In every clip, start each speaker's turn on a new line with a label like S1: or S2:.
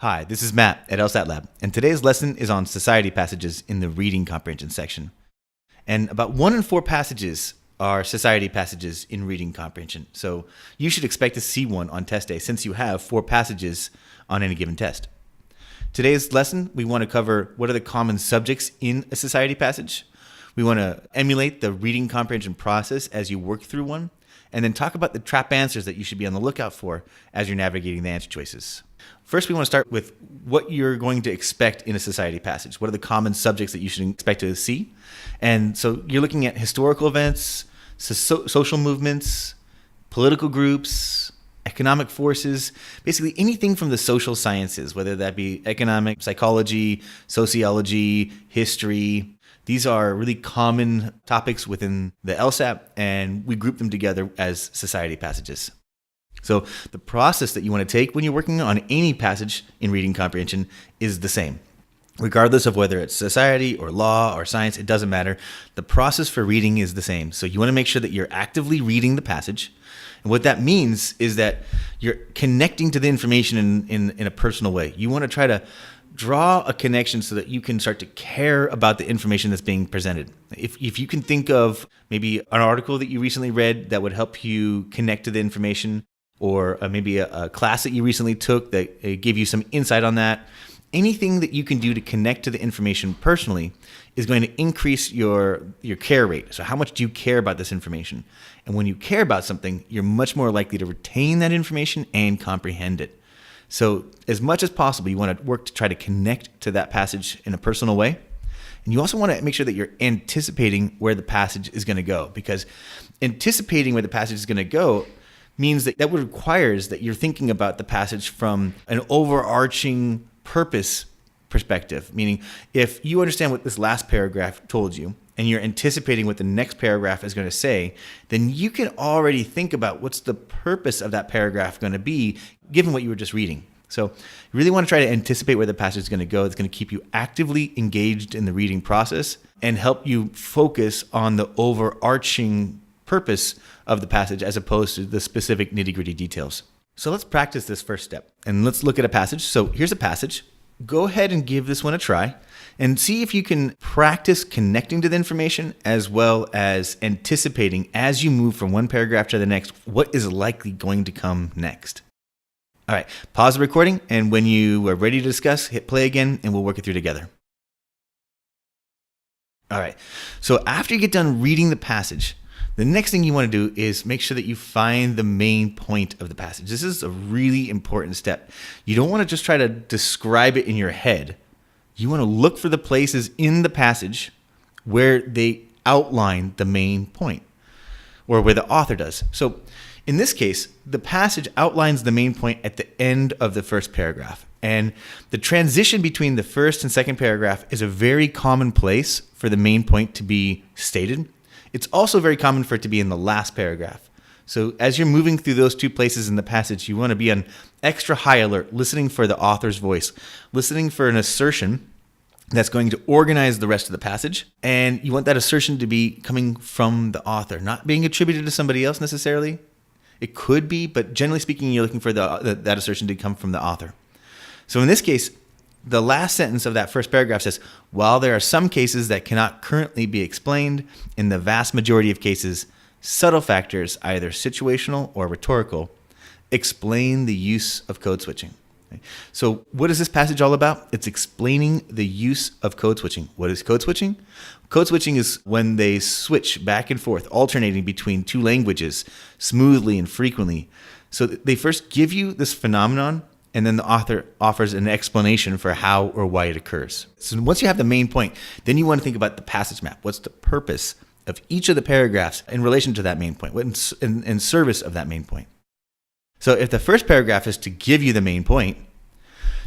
S1: Hi, this is Matt at LSAT Lab, and today's lesson is on society passages in the reading comprehension section. And about 1 in 4 passages are society passages in reading comprehension. So you should expect to see one on test day since you have 4 passages on any given test. Today's lesson, we want to cover what are the common subjects in a society passage. We want to emulate the reading comprehension process as you work through one, and then talk about the trap answers that you should be on the lookout for as you're navigating the answer choices. First, we want to start with what you're going to expect in a society passage. What are the common subjects that you should expect to see? And so you're looking at historical events, social movements, political groups, economic forces, basically anything from the social sciences, whether that be economic, psychology, sociology, history. These are really common topics within the LSAT, and we group them together as society passages. So the process that you want to take when you're working on any passage in reading comprehension is the same. Regardless of whether it's society or law or science, it doesn't matter. The process for reading is the same. So you want to make sure that you're actively reading the passage. And what that means is that you're connecting to the information in a personal way. You want to try to draw a connection so that you can start to care about the information that's being presented. If you can think of maybe an article that you recently read that would help you connect to the information, or maybe a class that you recently took that gave you some insight on that, anything that you can do to connect to the information personally is going to increase your care rate. So how much do you care about this information? And when you care about something, you're much more likely to retain that information and comprehend it. So as much as possible, you want to work to try to connect to that passage in a personal way. And you also want to make sure that you're anticipating where the passage is going to go, because anticipating where the passage is going to go means that requires that you're thinking about the passage from an overarching purpose perspective. Meaning, if you understand what this last paragraph told you, and you're anticipating what the next paragraph is going to say, then you can already think about what's the purpose of that paragraph going to be, given what you were just reading. So you really want to try to anticipate where the passage is going to go. It's going to keep you actively engaged in the reading process and help you focus on the overarching purpose of the passage as opposed to the specific nitty-gritty details. So let's practice this first step and let's look at a passage. So here's a passage. Go ahead and give this one a try and see if you can practice connecting to the information as well as anticipating as you move from one paragraph to the next what is likely going to come next. All right, pause the recording, and when you are ready to discuss, hit play again and we'll work it through together. All right, so after you get done reading the passage, the next thing you want to do is make sure that you find the main point of the passage. This is a really important step. You don't want to just try to describe it in your head. You want to look for the places in the passage where they outline the main point, or where the author does. So in this case, the passage outlines the main point at the end of the first paragraph. And the transition between the first and second paragraph is a very common place for the main point to be stated. It's also very common for it to be in the last paragraph. So as you're moving through those two places in the passage, you want to be on extra high alert, listening for the author's voice, listening for an assertion that's going to organize the rest of the passage. And you want that assertion to be coming from the author, not being attributed to somebody else necessarily. It could be, but generally speaking, you're looking for that assertion to come from the author. So in this case, the last sentence of that first paragraph says, while there are some cases that cannot currently be explained, in the vast majority of cases, subtle factors, either situational or rhetorical, explain the use of code switching. So what is this passage all about? It's explaining the use of code switching. What is code switching? Code switching is when they switch back and forth, alternating between two languages smoothly and frequently. So they first give you this phenomenon, and then the author offers an explanation for how or why it occurs. So once you have the main point, then you want to think about the passage map. What's the purpose of each of the paragraphs in relation to that main point, in service of that main point? So if the first paragraph is to give you the main point,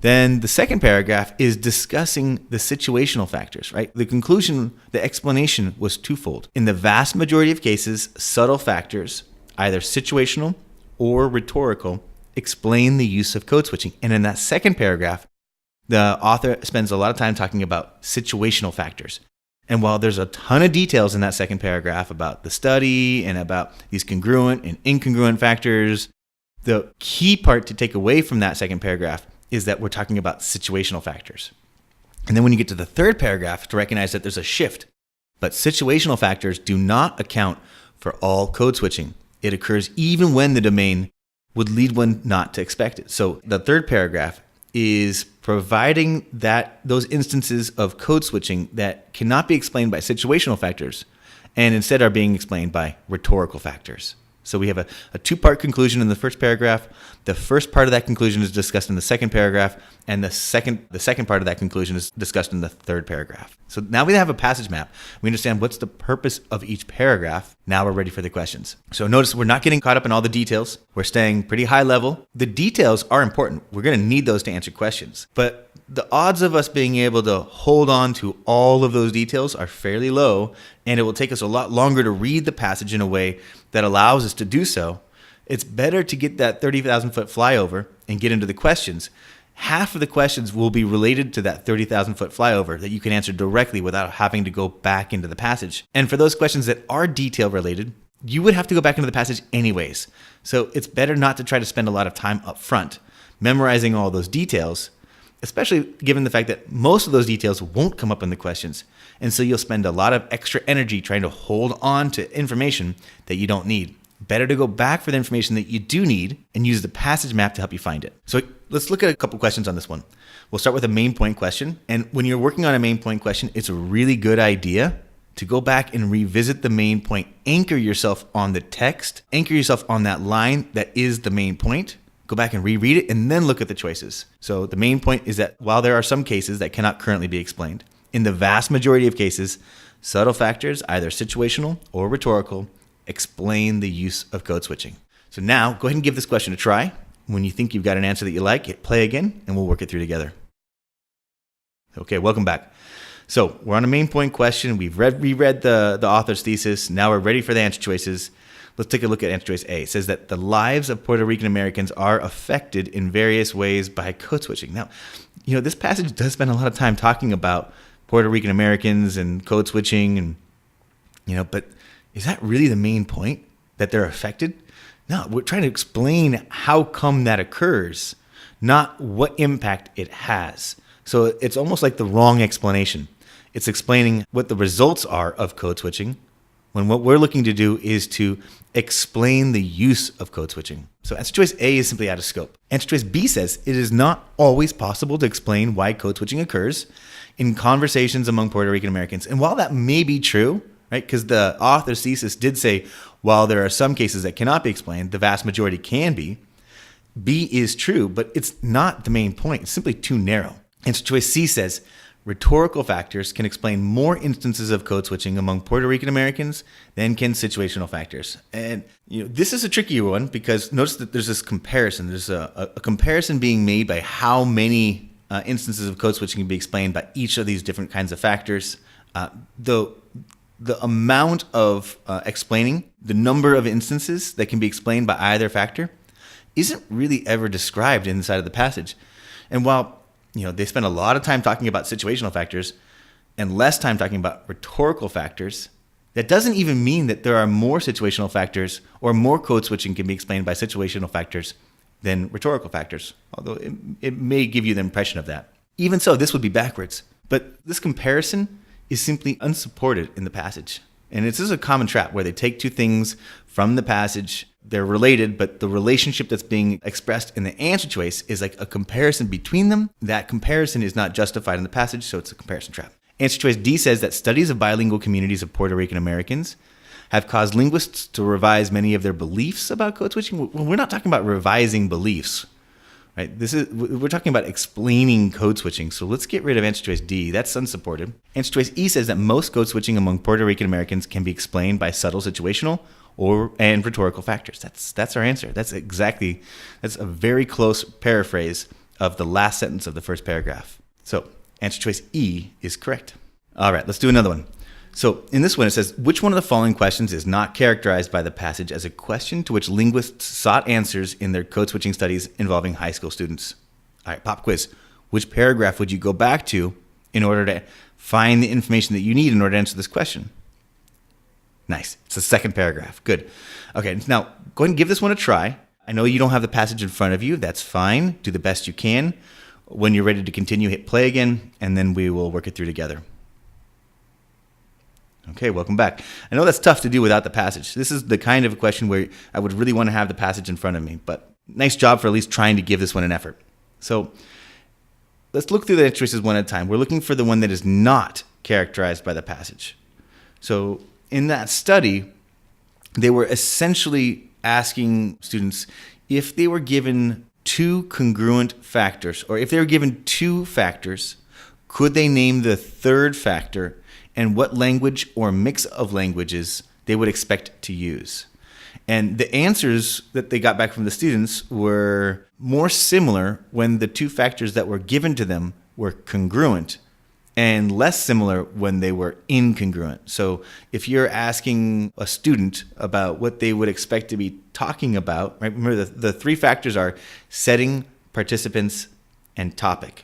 S1: then the second paragraph is discussing the situational factors, right? The conclusion, the explanation was twofold. In the vast majority of cases, subtle factors, either situational or rhetorical, explain the use of code switching. And in that second paragraph, the author spends a lot of time talking about situational factors. And while there's a ton of details in that second paragraph about the study and about these congruent and incongruent factors, the key part to take away from that second paragraph is that we're talking about situational factors. And then when you get to the third paragraph, to recognize that there's a shift. But situational factors do not account for all code switching. It occurs even when the domain would lead one not to expect it. So the third paragraph is providing that those instances of code switching that cannot be explained by situational factors and instead are being explained by rhetorical factors. So we have a two-part conclusion in the first paragraph. The first part of that conclusion is discussed in the second paragraph, and the second part of that conclusion is discussed in the third paragraph. So now we have a passage map. We understand what's the purpose of each paragraph. Now we're ready for the questions. So notice we're not getting caught up in all the details. We're staying pretty high level. The details are important. We're going to need those to answer questions. But the odds of us being able to hold on to all of those details are fairly low, and it will take us a lot longer to read the passage in a way that allows us to do so. It's better to get that 30,000 foot flyover and get into the questions. Half of the questions will be related to that 30,000 foot flyover that you can answer directly without having to go back into the passage. And for those questions that are detail related, you would have to go back into the passage anyways. So it's better not to try to spend a lot of time up front memorizing all those details, especially given the fact that most of those details won't come up in the questions. And so you'll spend a lot of extra energy trying to hold on to information that you don't need. Better to go back for the information that you do need and use the passage map to help you find it. So let's look at a couple questions on this one. We'll start with a main point question. And when you're working on a main point question, it's a really good idea to go back and revisit the main point. Anchor yourself on the text. Anchor yourself on that line that is the main point. Go back and reread it and then look at the choices. So the main point is that while there are some cases that cannot currently be explained, in the vast majority of cases, subtle factors, either situational or rhetorical, explain the use of code switching. So now go ahead and give this question a try. When you think you've got an answer that you like, hit play again and we'll work it through together. Okay, welcome back. So we're on a main point question. We've reread the author's thesis. Now we're ready for the answer choices. Let's take a look at answer choice A. It says that the lives of Puerto Rican Americans are affected in various ways by code switching. Now, this passage does spend a lot of time talking about Puerto Rican Americans and code switching, and but is that really the main point, that they're affected? No, we're trying to explain how come that occurs, not what impact it has. So it's almost like the wrong explanation. It's explaining what the results are of code switching, when what we're looking to do is to explain the use of code switching. So answer choice A is simply out of scope. Answer choice B says it is not always possible to explain why code switching occurs in conversations among Puerto Rican Americans. And while that may be true, right, because the author's thesis did say, while there are some cases that cannot be explained, the vast majority can be, B is true, but it's not the main point. It's simply too narrow. Answer choice C says, rhetorical factors can explain more instances of code switching among Puerto Rican Americans than can situational factors. And this is a tricky one because notice that there's this comparison. There's a comparison being made by how many instances of code switching can be explained by each of these different kinds of factors. The amount of explaining the number of instances that can be explained by either factor isn't really ever described inside of the passage. And while they spend a lot of time talking about situational factors and less time talking about rhetorical factors, that doesn't even mean that there are more situational factors or more code switching can be explained by situational factors than rhetorical factors, although it may give you the impression of that. Even so, this would be backwards. But this comparison is simply unsupported in the passage. And this is a common trap where they take two things from the passage, they're related, but the relationship that's being expressed in the answer choice is like a comparison between them. That comparison is not justified in the passage, so it's a comparison trap. Answer choice D says that studies of bilingual communities of Puerto Rican Americans have caused linguists to revise many of their beliefs about code switching. We're not talking about revising beliefs, right? We're talking about explaining code switching. So let's get rid of answer choice D. That's unsupported. Answer choice E says that most code switching among Puerto Rican Americans can be explained by subtle situational and rhetorical factors. That's our answer. That's a very close paraphrase of the last sentence of the first paragraph. So answer choice E is correct. All right, let's do another one. So in this one, it says, which one of the following questions is not characterized by the passage as a question to which linguists sought answers in their code switching studies involving high school students? All right, pop quiz. Which paragraph would you go back to in order to find the information that you need in order to answer this question? Nice. It's the second paragraph. Good. Okay, now go ahead and give this one a try. I know you don't have the passage in front of you. That's fine. Do the best you can. When you're ready to continue, hit play again, and then we will work it through together. Okay, welcome back. I know that's tough to do without the passage. This is the kind of a question where I would really want to have the passage in front of me, but nice job for at least trying to give this one an effort. So let's look through the answer choices one at a time. We're looking for the one that is not characterized by the passage. So in that study, they were essentially asking students if they were given two congruent factors, or if they were given two factors, could they name the third factor and what language or mix of languages they would expect to use. And the answers that they got back from the students were more similar when the two factors that were given to them were congruent, and less similar when they were incongruent. So if you're asking a student about what they would expect to be talking about, right? Remember the three factors are setting, participants, and topic.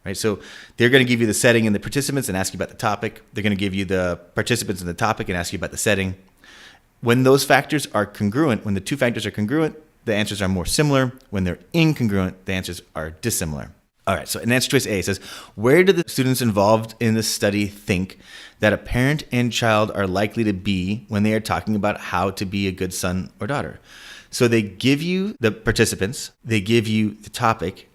S1: Right? So they're going to give you the setting and the participants and ask you about the topic. They're going to give you the participants and the topic and ask you about the setting. When those factors are congruent, when the two factors are congruent, the answers are more similar. When they're incongruent, the answers are dissimilar. All right, so in answer choice A, it says, where do the students involved in the study think that a parent and child are likely to be when they are talking about how to be a good son or daughter? So they give you the participants, they give you the topic.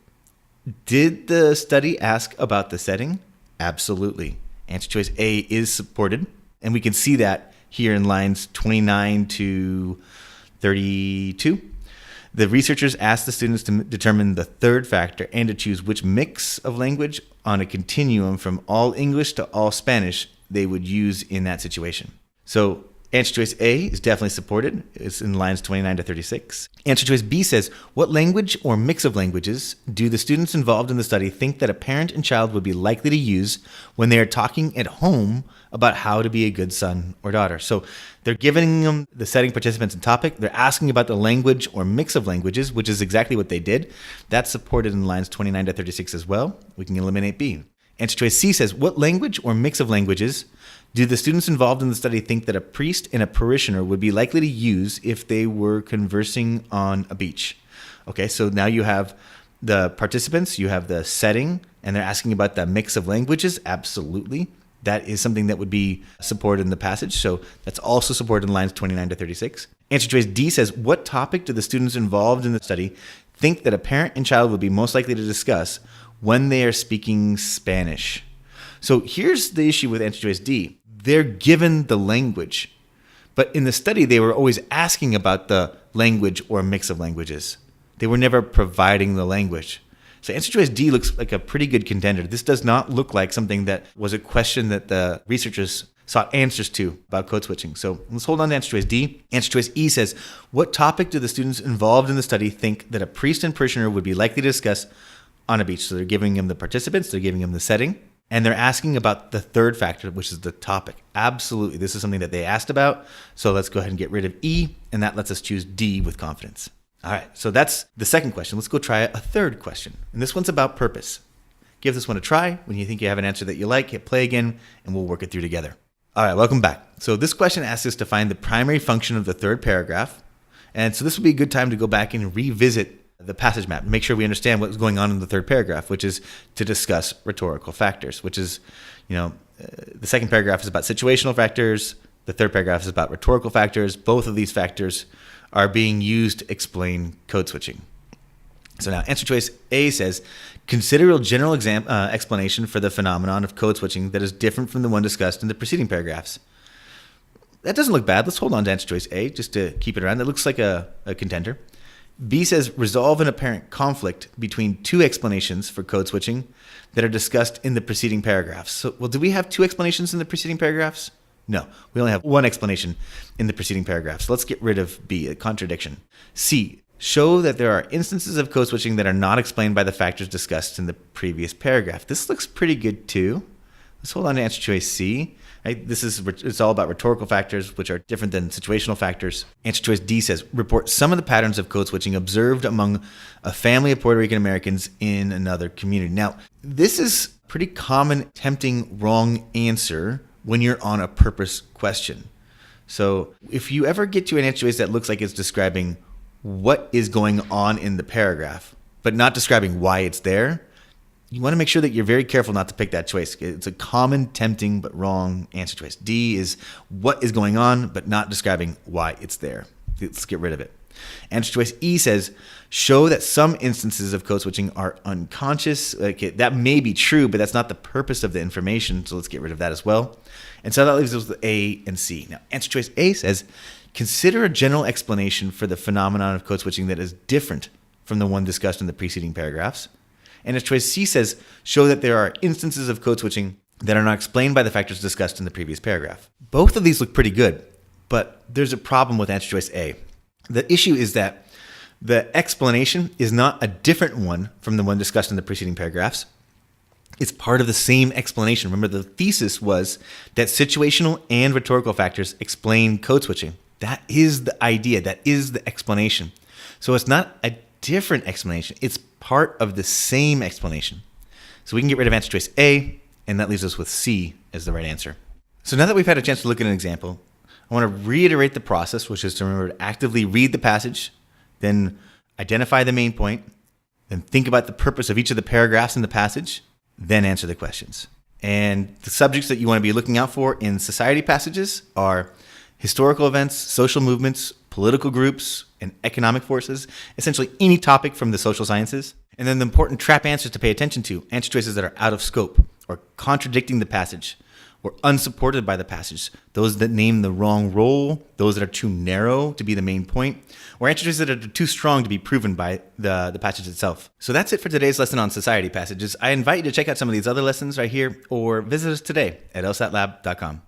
S1: Did the study ask about the setting? Absolutely. Answer choice A is supported, and we can see that here in lines 29 to 32. The researchers asked the students to determine the third factor and to choose which mix of language on a continuum from all English to all Spanish they would use in that situation. So answer choice A is definitely supported. It's in lines 29 to 36. Answer choice B says, what language or mix of languages do the students involved in the study think that a parent and child would be likely to use when they are talking at home about how to be a good son or daughter? So they're giving them the setting, participants, and topic. They're asking about the language or mix of languages, which is exactly what they did. That's supported in lines 29 to 36 as well. We can eliminate B. Answer choice C says, what language or mix of languages do the students involved in the study think that a priest and a parishioner would be likely to use if they were conversing on a beach? Okay, so now you have the participants, you have the setting, and they're asking about the mix of languages. Absolutely. That is something that would be supported in the passage. So that's also supported in lines 29 to 36. Answer choice D says, what topic do the students involved in the study think that a parent and child would be most likely to discuss when they are speaking Spanish? So here's the issue with answer choice D. They're given the language, but in the study, they were always asking about the language or mix of languages. They were never providing the language. So answer choice D looks like a pretty good contender. This does not look like something that was a question that the researchers sought answers to about code switching. So let's hold on to answer choice D. Answer choice E says, what topic do the students involved in the study think that a priest and parishioner would be likely to discuss on a beach? So they're giving them the participants, they're giving them the setting, and they're asking about the third factor, which is the topic. Absolutely, this is something that they asked about. So let's go ahead and get rid of E, and that lets us choose D with confidence. All right, so that's the second question. Let's go try a third question. And this one's about purpose. Give this one a try. When you think you have an answer that you like, hit play again, and we'll work it through together. All right, welcome back. So this question asks us to find the primary function of the third paragraph. And so this would be a good time to go back and revisit the passage map, make sure we understand what's going on in the third paragraph, which is to discuss rhetorical factors, which is, the second paragraph is about situational factors. The third paragraph is about rhetorical factors. Both of these factors are being used to explain code switching. So now answer choice A says, consider a general explanation for the phenomenon of code switching that is different from the one discussed in the preceding paragraphs. That doesn't look bad. Let's hold on to answer choice A just to keep it around. That looks like a contender. B says, resolve an apparent conflict between two explanations for code switching that are discussed in the preceding paragraphs. So, do we have two explanations in the preceding paragraphs? No, we only have one explanation in the preceding paragraphs. So let's get rid of B, a contradiction. C, show that there are instances of code switching that are not explained by the factors discussed in the previous paragraph. This looks pretty good too. Let's hold on to answer choice C. Right? It's all about rhetorical factors, which are different than situational factors. Answer choice D says, report some of the patterns of code switching observed among a family of Puerto Rican Americans in another community. Now, this is a pretty common tempting wrong answer when you're on a purpose question. So if you ever get to an answer choice that looks like it's describing what is going on in the paragraph, but not describing why it's there, you want to make sure that you're very careful not to pick that choice. It's a common, tempting, but wrong answer choice. D is what is going on, but not describing why it's there. Let's get rid of it. Answer choice E says, show that some instances of code switching are unconscious. That may be true, but that's not the purpose of the information, so let's get rid of that as well. And so that leaves us with A and C. Now, answer choice A says, consider a general explanation for the phenomenon of code switching that is different from the one discussed in the preceding paragraphs. And answer choice C says, show that there are instances of code switching that are not explained by the factors discussed in the previous paragraph. Both of these look pretty good, but there's a problem with answer choice A. The issue is that the explanation is not a different one from the one discussed in the preceding paragraphs. It's part of the same explanation. Remember, the thesis was that situational and rhetorical factors explain code switching. That is the idea. That is the explanation. So it's not a different explanation. It's part of the same explanation. So we can get rid of answer choice A, and that leaves us with C as the right answer. So now that we've had a chance to look at an example, I want to reiterate the process, which is to remember to actively read the passage, then identify the main point, then think about the purpose of each of the paragraphs in the passage, then answer the questions. And the subjects that you want to be looking out for in society passages are historical events, social movements, political groups, and economic forces, essentially any topic from the social sciences. And then the important trap answers to pay attention to, answer choices that are out of scope or contradicting the passage or unsupported by the passage, those that name the wrong role, those that are too narrow to be the main point, or answer choices that are too strong to be proven by the passage itself. So that's it for today's lesson on society passages. I invite you to check out some of these other lessons right here or visit us today at lsatlab.com.